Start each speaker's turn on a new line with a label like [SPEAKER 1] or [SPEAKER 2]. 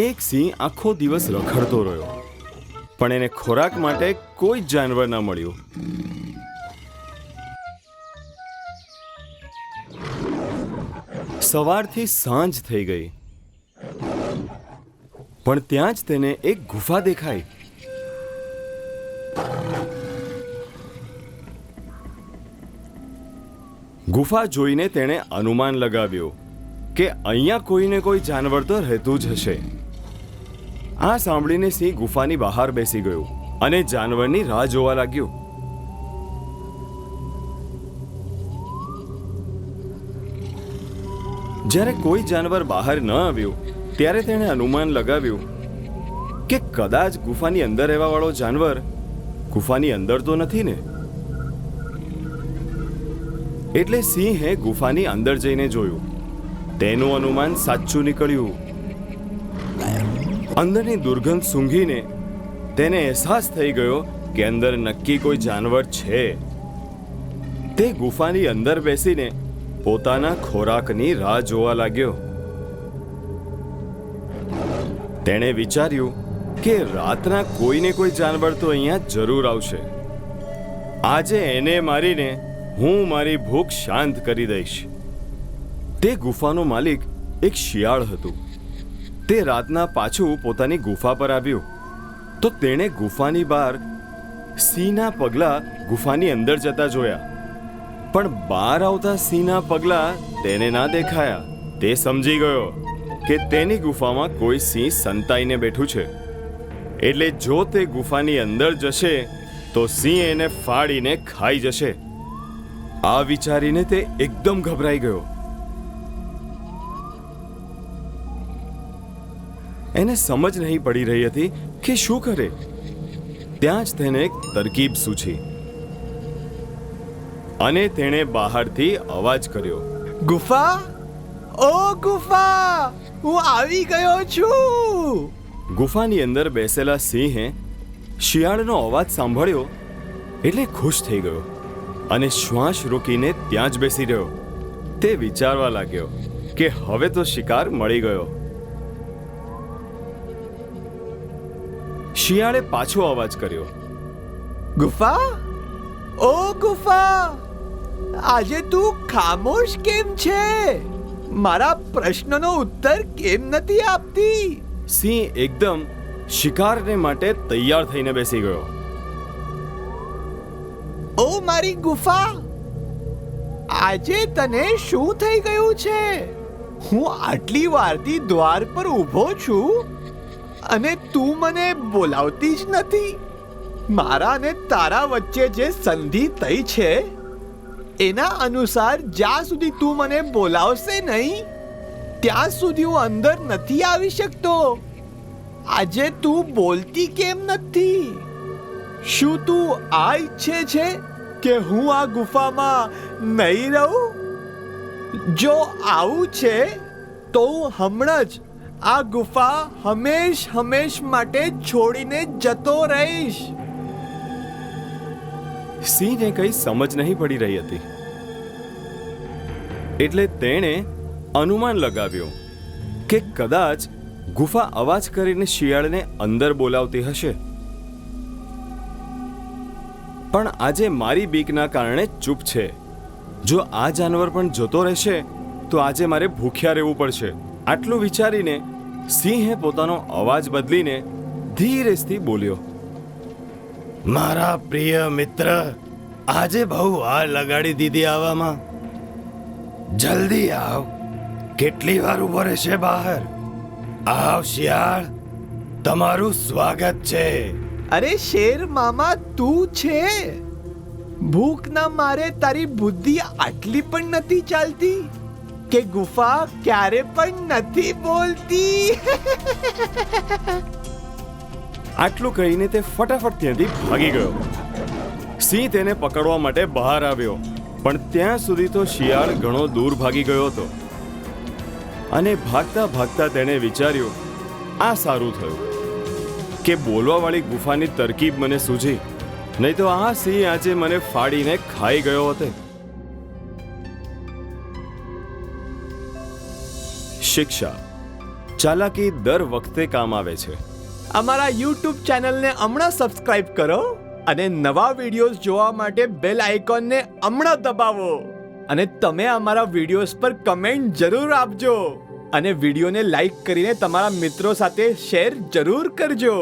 [SPEAKER 1] એક સિંહ આખો દિવસ રખડતો રહ્યો, પણ એને ખોરાક માટે કોઈ જ જાનવર ન મળ્યું. સવારથી સાંજ થઈ ગઈ, પણ ત્યાં જ તેને એક ગુફા દેખાઈ. ગુફા જોઈને તેણે અનુમાન લગાવ્યું કે અહીંયા કોઈને કોઈ જાનવર તો રહેતું જ હશે. આ સાંભળીને સિંહ ગુફાની બહાર બેસી ગયો અને જાનવરની રાહ જોવા લાગ્યો. જ્યારે કોઈ જાનવર બહાર ન આવ્યું ત્યારે તેણે અનુમાન લગાવ્યું કે કદાચ ગુફાની અંદર રહેવા વાળો જાનવર ગુફાની અંદર તો નથી ને. એટલે સિંહે ગુફાની અંદર જઈને જોયું. તેનું અનુમાન સાચું નીકળ્યું. અંદરની દુર્ગંધ સૂંઘીને તેને અહેસાસ થઈ ગયો કે અંદર નક્કી કોઈ જાનવર છે. તે ગુફાની અંદર બેસીને પોતાના ખોરાકની રાહ જોવા લાગ્યો. તેણે વિચાર્યું કે રાતના કોઈને કોઈ જાનવર તો અહીંયા જરૂર આવશે. આજે એને મારીને હું મારી ભૂખ શાંત કરી દઈશ. તે ગુફાનો માલિક એક શિયાળ હતું. તે રાતના પાછું પોતાની ગુફા પર આવ્યું તો તેણે ગુફાની બહાર સિંહના પગલાં ગુફાની અંદર જતા જોયા, પણ બહાર આવતા સિંહના પગલાં તેને ના દેખાયા. તે સમજી ગયો કે તેની ગુફામાં કોઈ સિંહ સંતાઈને બેઠું છે, એટલે જો તે ગુફાની અંદર જશે તો સિંહ એને ફાડીને ખાઈ જશે. આ વિચારીને તે એકદમ ગભરાઈ ગયો. એને સમજ નહીં પડી રહી હતી કે શું કરે. ત્યાં જ તેને એક તરકીબ સૂઝી અને તેણે બહારથી અવાજ કર્યો,
[SPEAKER 2] ગુફા, ઓ ગુફા, હું આવી ગયો છું.
[SPEAKER 1] ગુફાની અંદર બેસેલા સિંહે શિયાળનો અવાજ સાંભળ્યો એટલે ખુશ થઈ ગયો અને શ્વાસ રોકીને ત્યાં જ બેસી રહ્યો. તે વિચારવા લાગ્યો કે હવે તો શિકાર મળી ગયો. શિયાળે પાછો અવાજ કર્યો,
[SPEAKER 2] ગુફા, ઓ ગુફા, આજે તું ખામોશ કેમ છે? મારા પ્રશ્નનો ઉત્તર કેમ નથી આપતી?
[SPEAKER 1] સિંહ એકદમ શિકારને માટે તૈયાર થઈને બેસી ગયો.
[SPEAKER 2] ઓ મારી ગુફા, આજે તને શું થઈ ગયું છે? હું આટલી વારથી દ્વાર પર ઊભો છું અને તું મને બોલાવતી જ નથી. મારા અને તારા વચ્ચે જે સંધિ થઈ છે એના અનુસાર જ્યાં સુધી તું મને બોલાવશે નહીં ત્યાં સુધી હું અંદર નથી આવી શકતો. આજે તું બોલતી કેમ નથી? શું તું આ ઈચ્છે છે કે હું આ ગુફામાં નહીં રહું? જો આવું છે તો હું હમણાં જ આ ગુફા હંમેશ માટે છોડીને જતો રહીશ.
[SPEAKER 1] સિંહને કંઈ સમજ નહીં પડી રહી હતી, એટલે તેણે અનુમાન લગાવ્યું કે કદાચ ગુફા અવાજ કરીને શિયાળને અંદર બોલાવતી હશે. પણ આજે મારી બીકના કારણે ચૂપ છે. જો આ જાનવર પણ જતો રહેશે તો આજે મારે ભૂખ્યા રહેવું પડશે. આટલું વિચારીને સિંહે પોતાનો અવાજ બદલીને ધીરેથી બોલ્યો,
[SPEAKER 3] મારા પ્રિય મિત્ર, આજે બહુ વાર લગાડી દીધી આવવામાં. જલ્દી આવ. કેટલી વાર ઊભો રહેશે બહાર? આવ શિયાળ, તમારું સ્વાગત છે.
[SPEAKER 2] અરે શેર મામા, તું છે? ભૂખના મારે તારી બુદ્ધિ આટલી પણ નથી ચાલતી કે ગુફા ક્યારે પણ નથી બોલતી.
[SPEAKER 1] આટલું કહીને તે ફટાફટ ત્યાંથી ભાગી ગયો. સિંહ તેને પકડવા માટે બહાર આવ્યો, પણ ત્યાં સુધી તો શિયાળ ઘણો દૂર ભાગી ગયો હતો. અને ભાગતા ભાગતા તેણે વિચાર્યું, આ સારું થયું કે બોલવાવાળી ગુફાની તરકીબ મને સૂઝી, નહીં તો આ સિંહ આજે મને ફાડીને ખાઈ ગયો હતો. શિક્ષા ચાલાકી દર વખતે કામ આવે છે.
[SPEAKER 2] અમારા યુટ્યુબ ચેનલને હમણાં સબસ્ક્રાઇબ કરો અને નવા વિડીયોઝ જોવા માટે બેલ આઇકોનને હમણાં દબાવો. અને તમે અમારા વિડીયોઝ પર કમેન્ટ જરૂર આપજો અને વિડીયોને લાઈક કરીને તમારા મિત્રો સાથે શેર જરૂર કરજો.